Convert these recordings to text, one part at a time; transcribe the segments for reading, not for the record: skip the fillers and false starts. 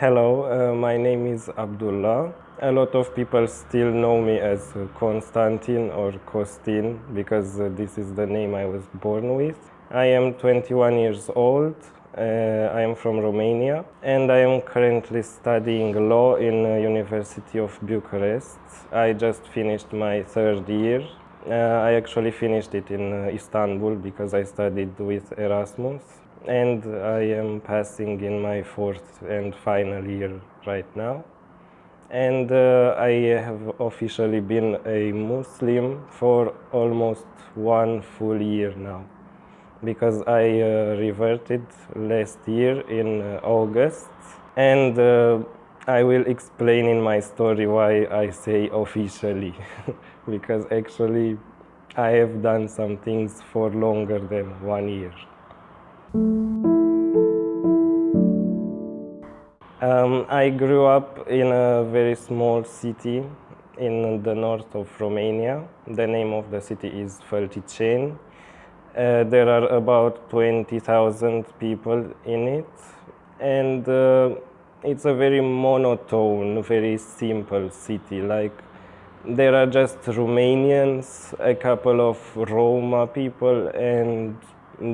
Hello, my name is Abdullah. A lot of people still know me as Constantin or Costin because this is the name I was born with. I am 21 years old. I am from Romania and I am currently studying law in University of Bucharest. I just finished my third year. I actually finished it in Istanbul because I studied with Erasmus, and I am passing in my fourth and final year right now. And I have officially been a Muslim for almost 1 full year now, because I reverted last year in August, and I will explain in my story why I say officially, because actually I have done some things for longer than 1 year. I grew up in a very small city in the north of Romania. The name of the city is Fălticeni. There are about 20,000 people in it, and it's a very monotone, very simple city. Like, there are just Romanians, a couple of Roma people, and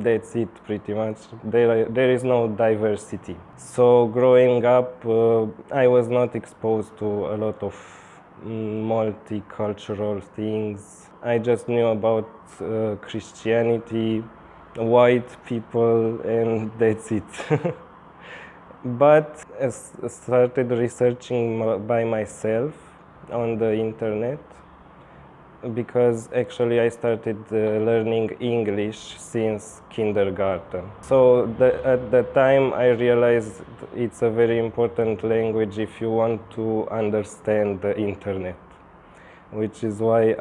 that's it pretty much. There is no diversity. So growing up, I was not exposed to a lot of multicultural things. I just knew about Christianity, white people, and that's it. But I started researching by myself on the internet, because actually I started learning English since kindergarten. So at the time I realized it's a very important language if you want to understand the internet, which is why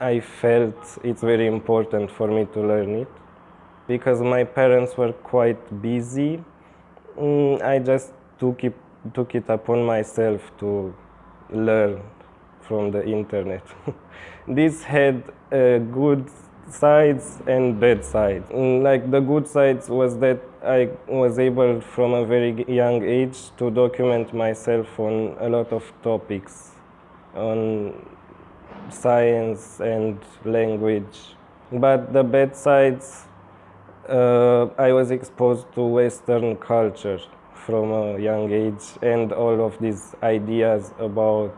I felt it's very important for me to learn it. Because my parents were quite busy, I just took it upon myself to learn from the internet. This had good sides and bad sides. Like, the good sides was that I was able from a very young age to document myself on a lot of topics, on science and language. But the bad sides, I was exposed to Western culture from a young age, and all of these ideas about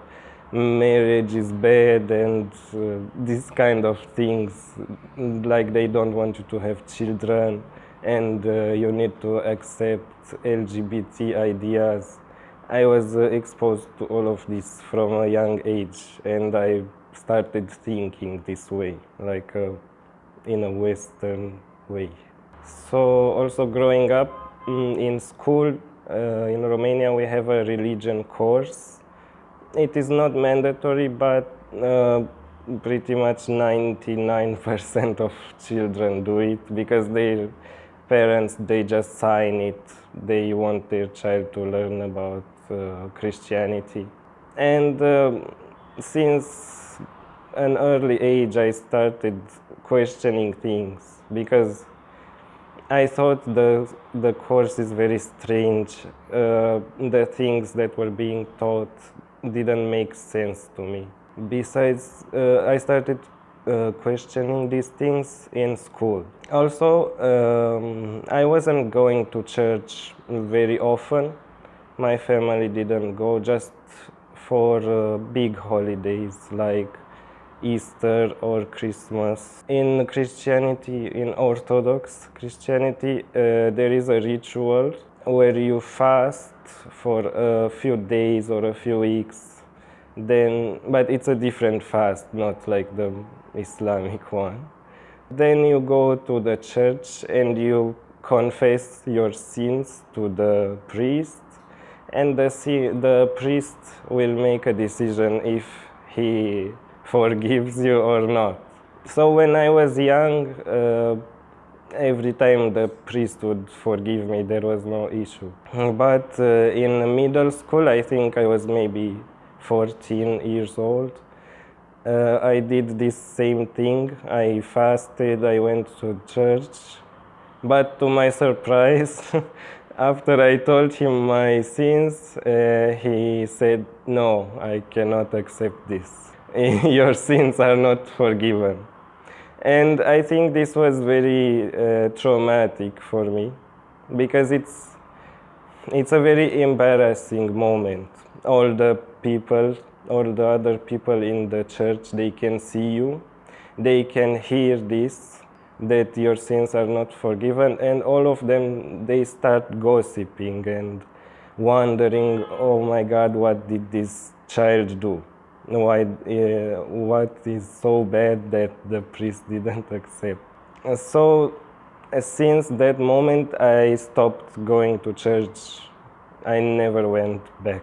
marriage is bad and these kind of things, like they don't want you to have children, and you need to accept LGBT ideas. I was exposed to all of this from a young age, and I started thinking this way, like in a Western way. So also growing up in school in Romania, we have a religion course. It is not mandatory, but pretty much 99% of children do it because their parents, they just sign it. They want their child to learn about Christianity. And since an early age, I started questioning things, because I thought the course is very strange. The things that were being taught didn't make sense to me. Besides, I started questioning these things in school. Also, I wasn't going to church very often. My family didn't go, just for big holidays like Easter or Christmas. In Christianity, in Orthodox Christianity, there is a ritual where you fast for a few days or a few weeks. But it's a different fast, not like the Islamic one. Then you go to the church and you confess your sins to the priest, and the priest will make a decision if he forgives you or not. So when I was young, every time the priest would forgive me, there was no issue. But in middle school, I think I was maybe 14 years old, I did this same thing. I fasted, I went to church, but to my surprise, After I told him my sins, he said, "No, I cannot accept this. Your sins are not forgiven." And I think this was very traumatic for me because it's a very embarrassing moment. All the people, all the other people in the church, they can see you, they can hear this, that your sins are not forgiven, and all of them, they start gossiping and wondering, oh my God, what did this child do? Why, what is so bad that the priest didn't accept? So since that moment, I stopped going to church. I never went back.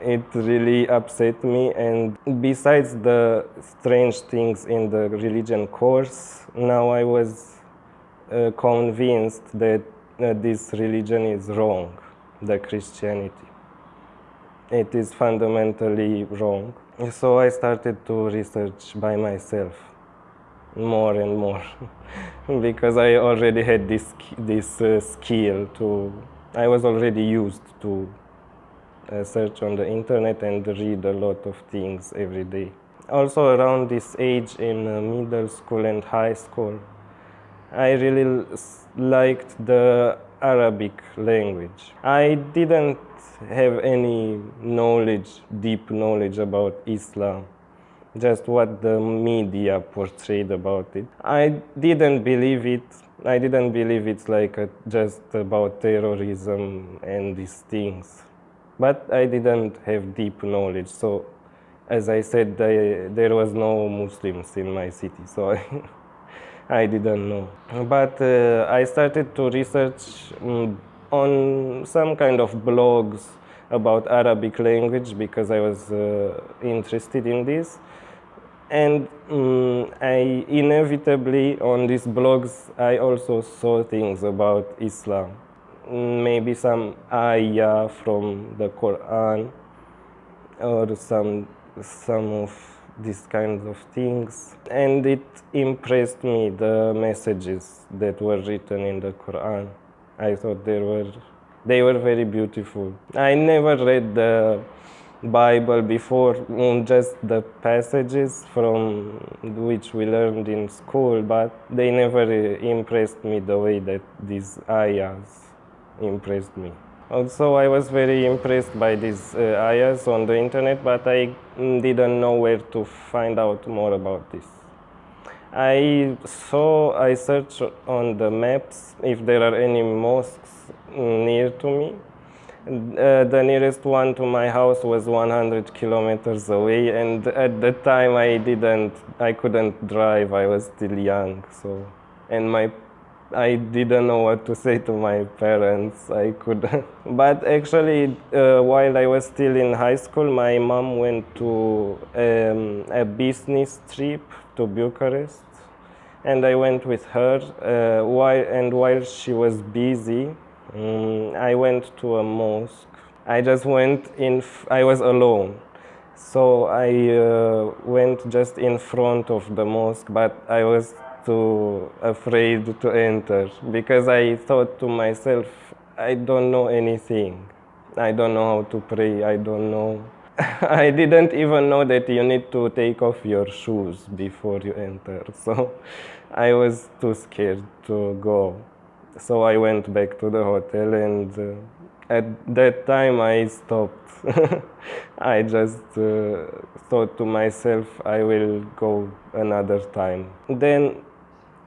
It really upset me, and besides the strange things in the religion course, now I was convinced that this religion is wrong, the Christianity. It is fundamentally wrong. So I started to research by myself more and more because I already had this skill to, I was already used to search on the internet and read a lot of things every day. Also around this age in middle school and high school, I really liked the Arabic language. I didn't have any knowledge, deep knowledge about Islam, just what the media portrayed about it. I didn't believe it. I didn't believe it's like just about terrorism and these things. But I didn't have deep knowledge. So, as I said, there was no Muslims in my city, so I didn't know. But I started to research on some kind of blogs about Arabic language because I was interested in this. And I inevitably, on these blogs, I also saw things about Islam. Maybe some ayah from the Quran or some of these kinds of things. And it impressed me, the messages that were written in the Quran. I thought they were very beautiful. I never read the Bible before, just the passages from which we learned in school, but they never impressed me the way that these ayahs impressed me. Also, I was very impressed by these ayahs on the internet, but I didn't know where to find out more about this. I searched on the maps if there are any mosques near to me. The nearest one to my house was 100 kilometers away, and at the time I couldn't drive. I was still young, so, and I didn't know what to say to my parents. I couldn't. But actually, while I was still in high school, my mom went to a business trip to Bucharest, and I went with her. While she was busy, I went to a mosque. I just went in. I was alone, so I went just in front of the mosque, but I was too afraid to enter because I thought to myself, I don't know anything. I don't know how to pray. I don't know. I didn't even know that you need to take off your shoes before you enter. So I was too scared to go. So I went back to the hotel, and at that time I stopped. I just thought to myself, I will go another time. Then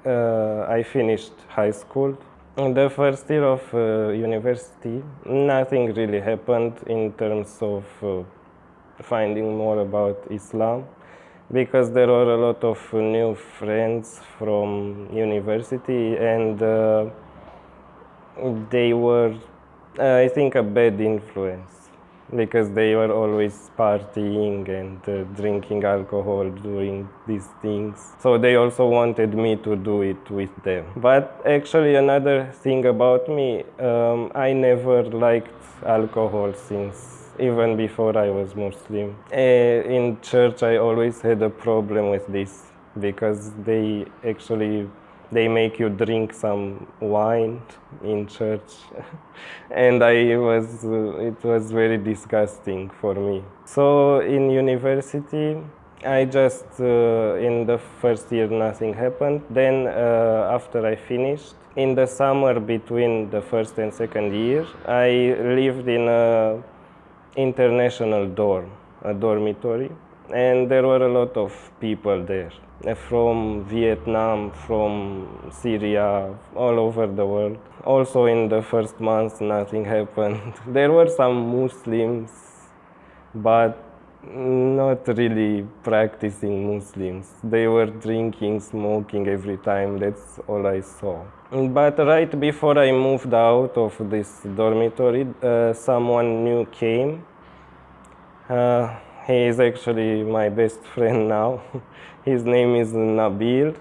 I finished high school. In the first year of university, nothing really happened in terms of finding more about Islam, because there were a lot of new friends from university, and they were, I think, a bad influence, because they were always partying and drinking alcohol, doing these things. So they also wanted me to do it with them. But actually, another thing about me, I never liked alcohol since even before I was Muslim. In church, I always had a problem with this, because they actually they make you drink some wine in church, and it was very disgusting for me. So in university, I just in the first year nothing happened. Then after I finished, in the summer between the first and second year, I lived in a international dorm, a dormitory, and there were a lot of people there from Vietnam, from Syria, all over the world. Also in the first months nothing happened. There were some Muslims, but not really practicing Muslims. They were drinking, smoking every time. That's all I saw. But right before I moved out of this dormitory, someone new came. He is actually my best friend now. His name is Nabil.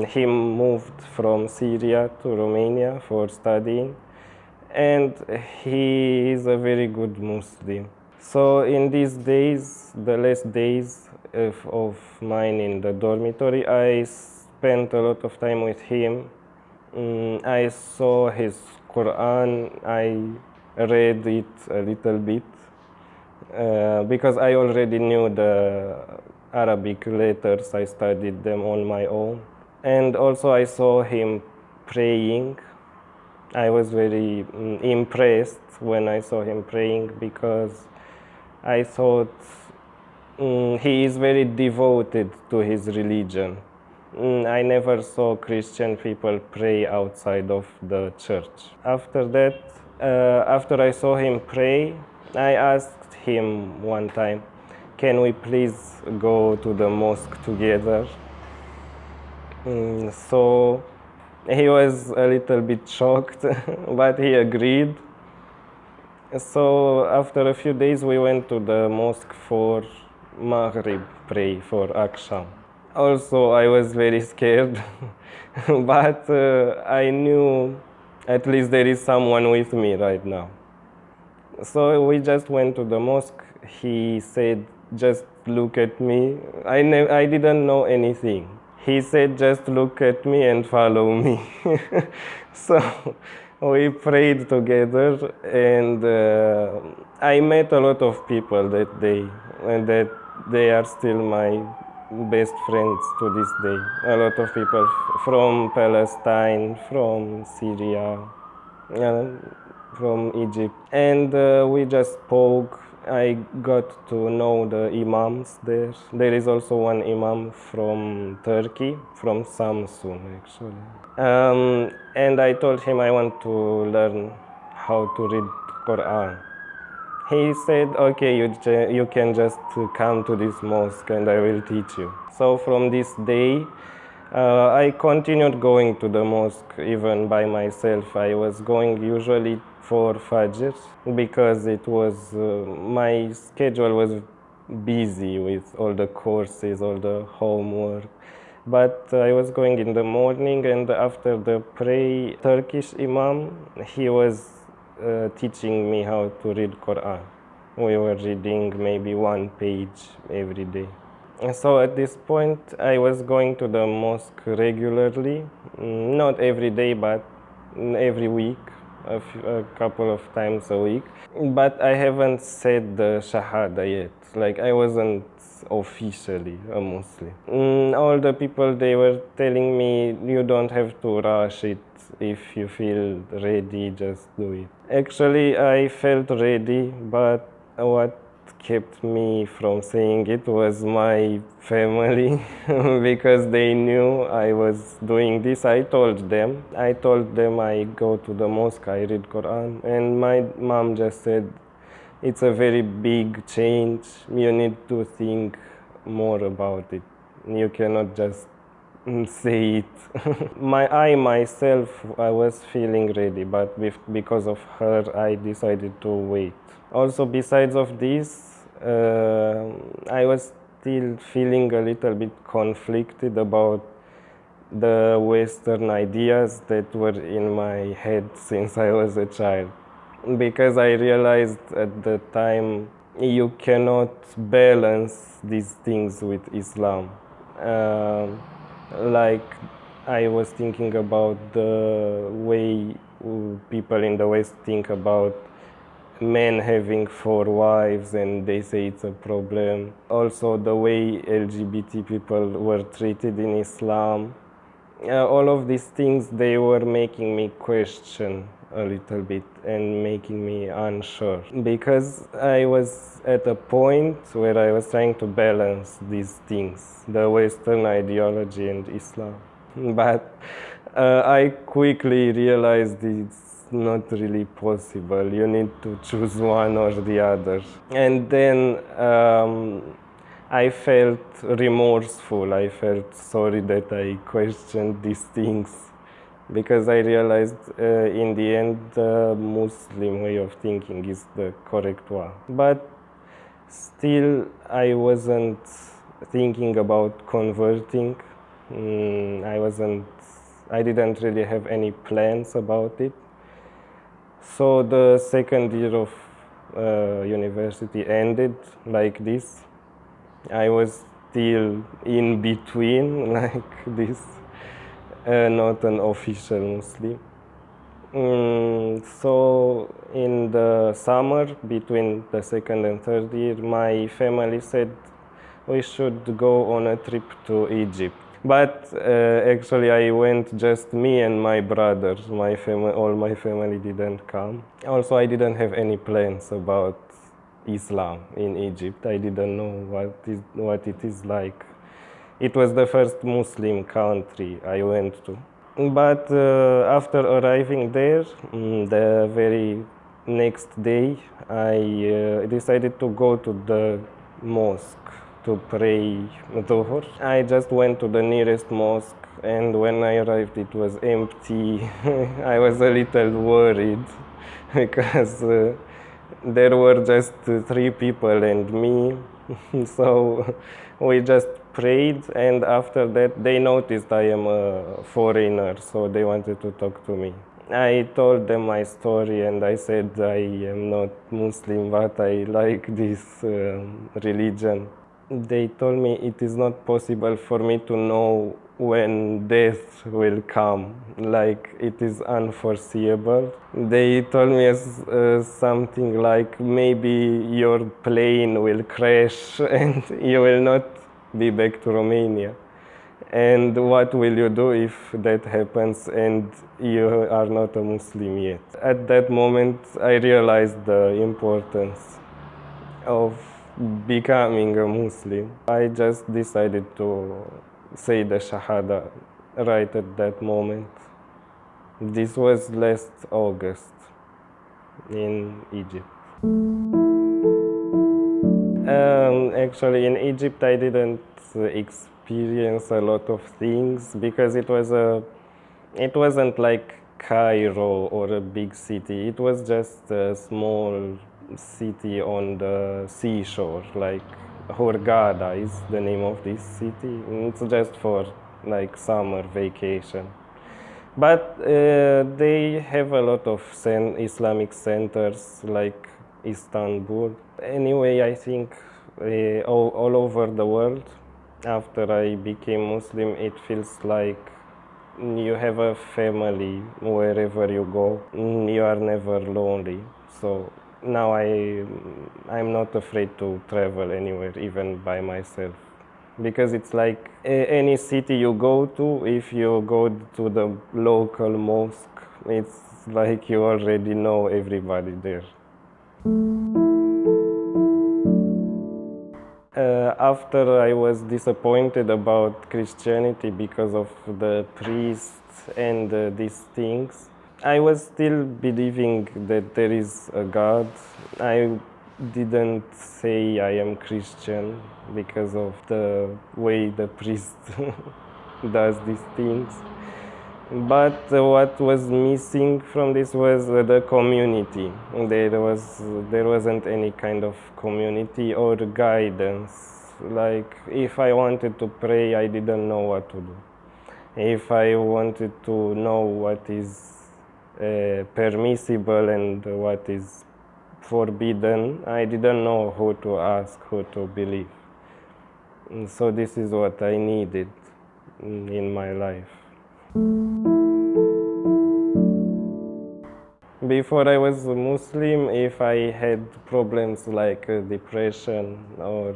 He moved from Syria to Romania for studying, and he is a very good Muslim. So in these days, the last days of mine in the dormitory, I spent a lot of time with him. I saw his Quran, I read it a little bit, because I already knew the Arabic letters. I studied them on my own. And also I saw him praying. I was very impressed when I saw him praying, because I thought he is very devoted to his religion. I never saw Christian people pray outside of the church. After that, after I saw him pray, I asked him one time, can we please go to the mosque together? So he was a little bit shocked, but he agreed. So after a few days we went to the mosque for Maghrib pray, for Aksham. Also I was very scared, but I knew at least there is someone with me right now. So we just went to the mosque. He said, just look at me. I didn't know anything. He said, just look at me and follow me. So we prayed together, and I met a lot of people that day, and that they are still my best friends to this day. A lot of people from Palestine, from Syria, from Egypt. And we just spoke. I got to know the imams there. There is also one imam from Turkey, from Samsun actually. And I told him I want to learn how to read Quran. He said, okay, you can just come to this mosque and I will teach you. So from this day, I continued going to the mosque even by myself. I was going usually for Fajr because it was my schedule was busy with all the courses, all the homework. But I was going in the morning, and after the prayer, Turkish imam, he was teaching me how to read Quran. We were reading maybe one page every day. So at this point, I was going to the mosque regularly, not every day, but every week, a couple of times a week. But I haven't said the Shahada yet. Like, I wasn't officially a Muslim. All the people, they were telling me, you don't have to rush it. If you feel ready, just do it. Actually, I felt ready, but what kept me from saying it was my family because they knew I was doing this. I told them I go to the mosque, I read Quran, and my mom just said, it's a very big change, you need to think more about it, you cannot just say it. Myself, I was feeling ready, but because of her, I decided to wait. Also, besides of this, I was still feeling a little bit conflicted about the Western ideas that were in my head since I was a child. Because I realized at the time you cannot balance these things with Islam. Like I was thinking about the way people in the West think about men having 4 wives and they say it's a problem. Also the way LGBT people were treated in Islam. All of these things, they were making me question a little bit and making me unsure, because I was at a point where I was trying to balance these things, the Western ideology and Islam. But I quickly realized it's not really possible. You need to choose one or the other. And then I felt remorseful. I felt sorry that I questioned these things, because I realized in the end the Muslim way of thinking is the correct one. But still, I wasn't thinking about converting. I didn't really have any plans about it. So the second year of university ended like this. I was still in between, like this, not an official Muslim. So in the summer, between the second and third year, my family said we should go on a trip to Egypt. But actually I went just me and my brothers. All my family didn't come. Also, I didn't have any plans about Islam in Egypt. I didn't know what it is like. It was the first Muslim country I went to. But after arriving there, the very next day, I decided to go to the mosque to pray Dhuhr. I just went to the nearest mosque, and when I arrived it was empty. I was a little worried because there were just 3 people and me. So we just prayed, and after that they noticed I am a foreigner, so they wanted to talk to me. I told them my story and I said I am not Muslim, but I like this religion. They told me it is not possible for me to know when death will come, like it is unforeseeable. They told me something like maybe your plane will crash and you will not be back to Romania. And what will you do if that happens and you are not a Muslim yet? At that moment, I realized the importance of becoming a Muslim. I just decided to say the Shahada right at that moment. This was last August in Egypt. Actually, in Egypt, I didn't experience a lot of things because it wasn't like Cairo or a big city. It was just a small city on the seashore, like Hurghada is the name of this city. It's just for like summer vacation. But they have a lot of Islamic centers like Istanbul. Anyway, I think all over the world, after I became Muslim, it feels like you have a family wherever you go. You are never lonely. So now I'm not afraid to travel anywhere, even by myself, because it's like any city you go to, if you go to the local mosque, it's like you already know everybody there. After I was disappointed about Christianity because of the priests and these things, I was still believing that there is a God. I didn't say I am Christian because of the way the priest does these things. But what was missing from this was the community. There wasn't any kind of community or guidance. Like if I wanted to pray, I didn't know what to do. If I wanted to know what is permissible and what is forbidden, I didn't know who to ask, who to believe. And so this is what I needed in my life. Before I was a Muslim, if I had problems like depression or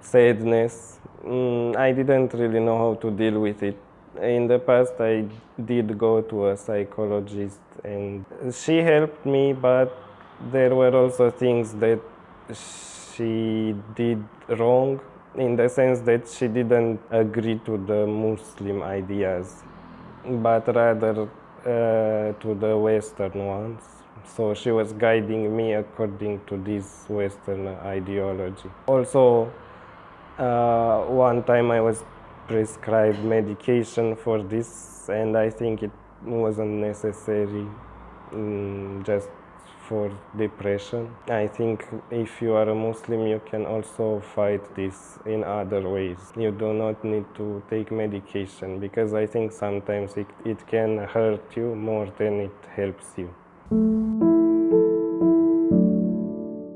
sadness, I didn't really know how to deal with it. In the past, I did go to a psychologist and she helped me, but there were also things that she did wrong in the sense that she didn't agree to the Muslim ideas, but rather to the Western ones. So she was guiding me according to this Western ideology. Also, one time I was prescribed medication for this, and I think it wasn't necessary just for depression. I think if you are a Muslim, you can also fight this in other ways. You do not need to take medication because I think sometimes it can hurt you more than it helps you.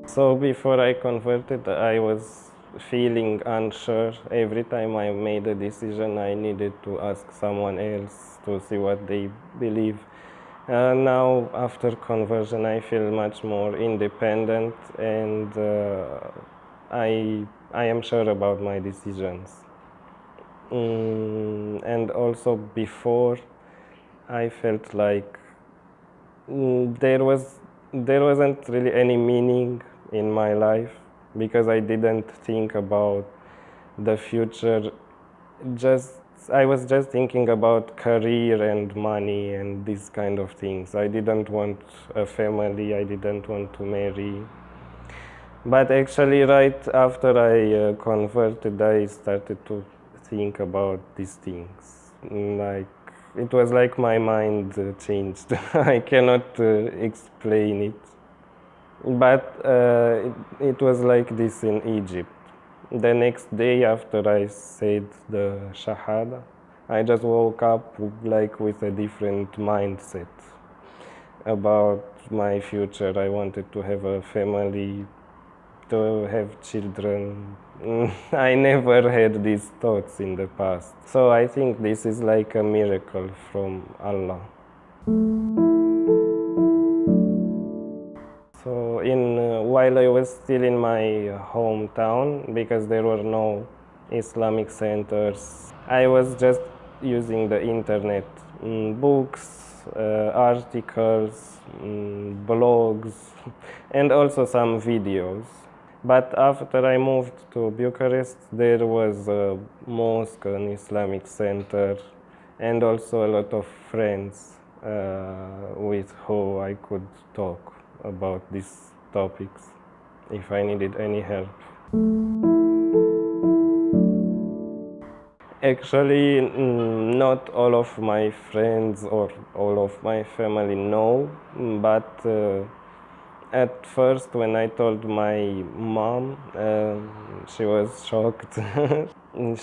So before I converted, I was feeling unsure. Every time I made a decision, I needed to ask someone else to see what they believe. Now, after conversion, I feel much more independent, and I am sure about my decisions. And also before, I felt like there wasn't really any meaning in my life because I didn't think about the future. I was just thinking about career and money and these kind of things. I didn't want a family, I didn't want to marry. But actually, right after I converted, I started to think about these things. Like, it was like my mind changed. I cannot explain it. But it was like this in Egypt. The next day after I said the Shahada, I just woke up like with a different mindset about my future. I wanted to have a family, to have children. I never had these thoughts in the past. So I think this is like a miracle from Allah. So while I was still in my hometown, because there were no Islamic centers, I was just using the internet, books, articles, blogs, and also some videos. But after I moved to Bucharest, there was a mosque, an Islamic center, and also a lot of friends with who I could talk about these topics if I needed any help. Actually, not all of my friends or all of my family know, but at first when I told my mom, she was shocked.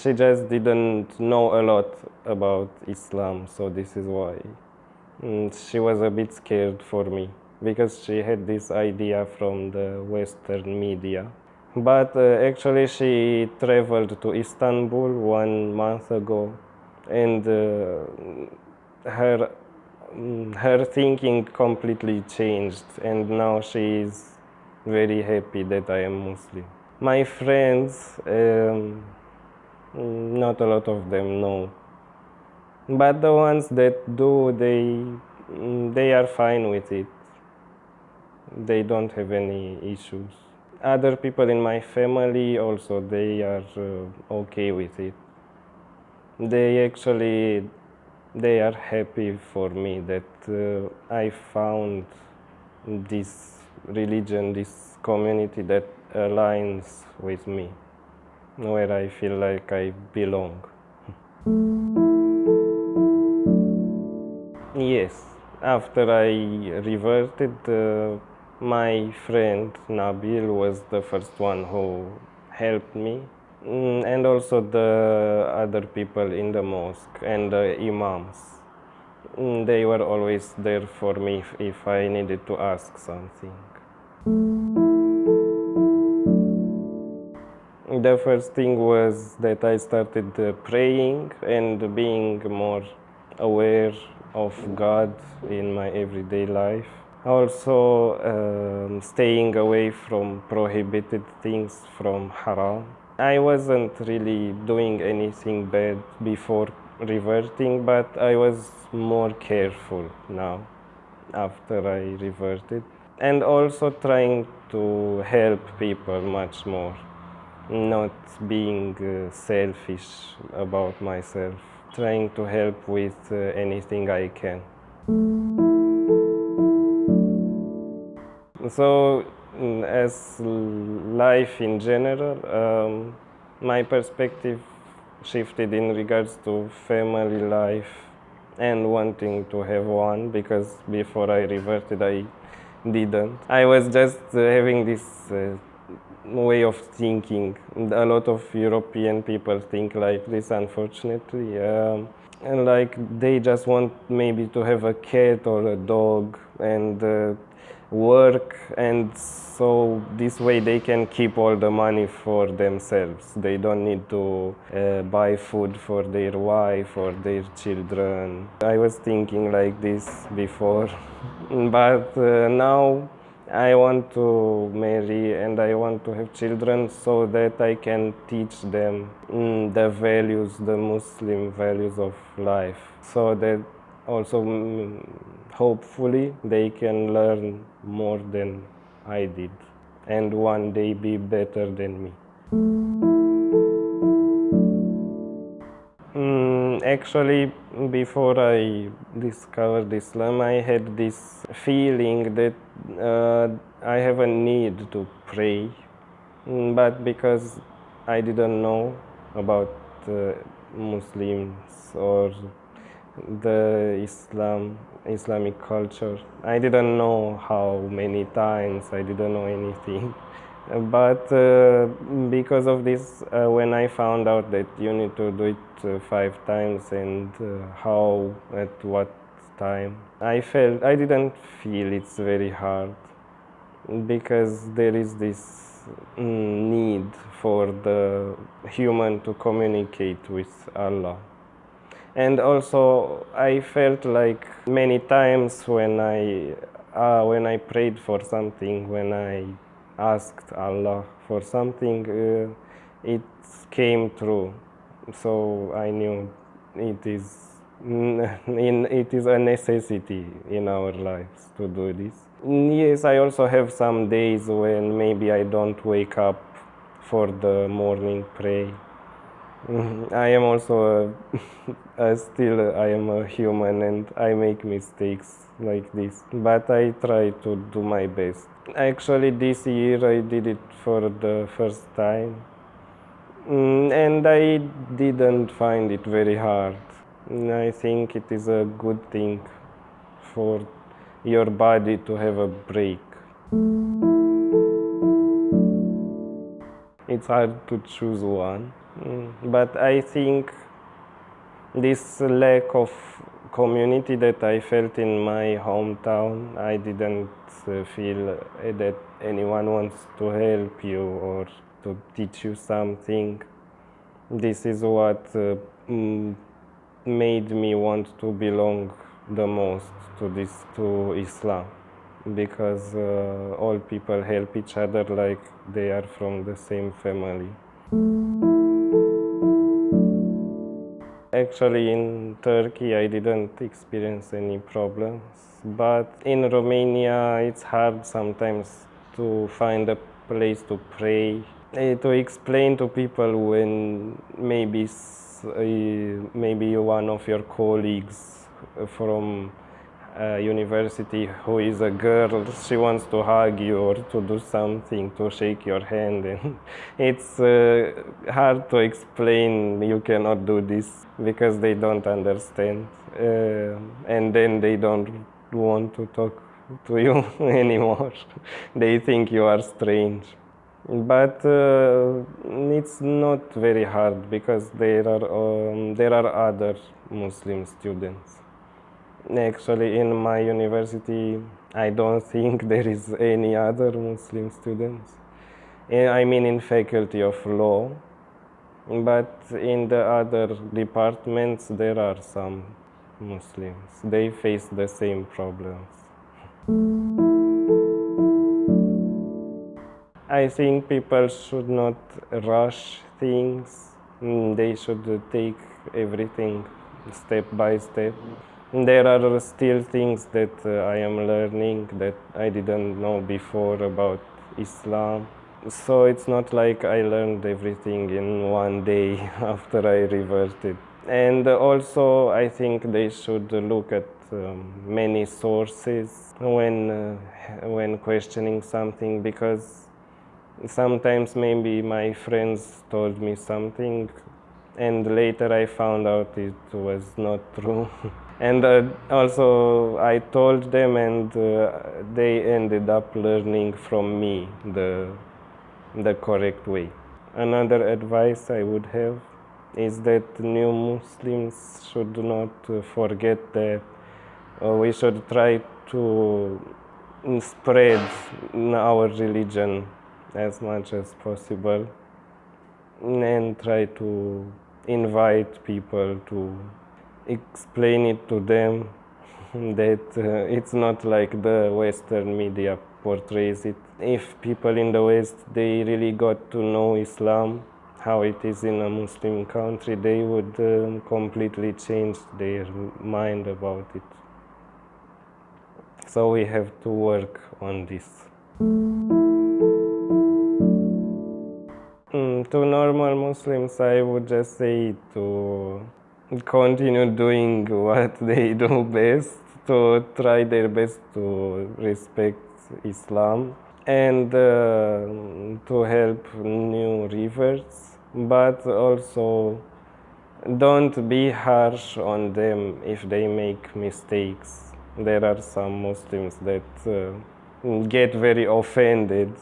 She just didn't know a lot about Islam, so this is why. She was a bit scared for me, because she had this idea from the Western media. But actually she traveled to Istanbul 1 month ago, and her thinking completely changed, and now she is very happy that I am Muslim. My friends, not a lot of them know, but the ones that do, they are fine with it. They don't have any issues. Other people in my family also, they are okay with it. They are happy for me that I found this religion, this community that aligns with me, where I feel like I belong. Yes, after I reverted, my friend Nabil was the first one who helped me, and also the other people in the mosque and the imams. They were always there for me if I needed to ask something. The first thing was that I started praying and being more aware of God in my everyday life. Also, staying away from prohibited things, from haram. I wasn't really doing anything bad before reverting, but I was more careful now after I reverted. And also trying to help people much more, not being selfish about myself, trying to help with anything I can. So, as life in general, my perspective shifted in regards to family life and wanting to have one, because before I reverted, I didn't. I was just having this way of thinking. A lot of European people think like this, unfortunately. And like they just want maybe to have a cat or a dog and work, and so this way they can keep all the money for themselves. They don't need to buy food for their wife or their children. I was thinking like this before, but now I want to marry and I want to have children so that I can teach them the values, the Muslim values of life, so that also hopefully they can learn more than I did and one day be better than me. Actually, before I discovered Islam, I had this feeling that I have a need to pray, but because I didn't know about Muslims or the Islamic culture, I didn't know how many times, I didn't know anything. But because of this, when I found out that you need to do it 5 times and how, at what time, I didn't feel it's very hard, because there is this need for the human to communicate with Allah. And also I felt like many times when I prayed for something, when I asked Allah for something, it came true. So I knew it is a necessity in our lives to do this. Yes, I also have some days when maybe I don't wake up for the morning prayer. I am also still I am a human and I make mistakes like this, but I try to do my best. Actually, this year I did it for the first time, and I didn't find it very hard. I think it is a good thing for your body to have a break. It's hard to choose one, but I think this lack of community that I felt in my hometown, I didn't feel that anyone wants to help you or to teach you something. This is what made me want to belong the most to Islam, because all people help each other like they are from the same family. Actually, in Turkey, I didn't experience any problems, but in Romania, it's hard sometimes to find a place to pray, to explain to people when maybe one of your colleagues from university who is a girl, she wants to hug you or to do something, to shake your hand, and it's hard to explain you cannot do this because they don't understand, and then they don't want to talk to you anymore. They think you are strange. But it's not very hard because there are other Muslim students. Actually, in my university, I don't think there is any other Muslim students. I mean in faculty of law, but in the other departments there are some Muslims. They face the same problems. I think people should not rush things. They should take everything step by step. There are still things that I am learning that I didn't know before about Islam. So it's not like I learned everything in one day after I reverted. And also I think they should look at many sources when questioning something, because sometimes maybe my friends told me something and later I found out it was not true. And also I told them, and they ended up learning from me the correct way. Another advice I would have is that new Muslims should not forget that we should try to spread our religion as much as possible and try to invite people to explain it to them that it's not like the Western media portrays it. If people in the West, they really got to know Islam, how it is in a Muslim country, they would completely change their mind about it. So we have to work on this. To normal Muslims, I would just say to continue doing what they do best, to try their best to respect Islam and to help new reverts, but also don't be harsh on them if they make mistakes. There are some Muslims that get very offended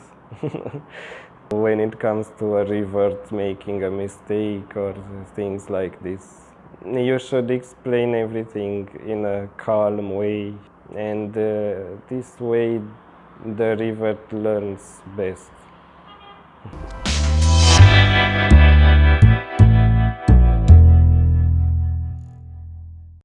when it comes to a revert making a mistake or things like this. You should explain everything in a calm way, and this way the revert learns best.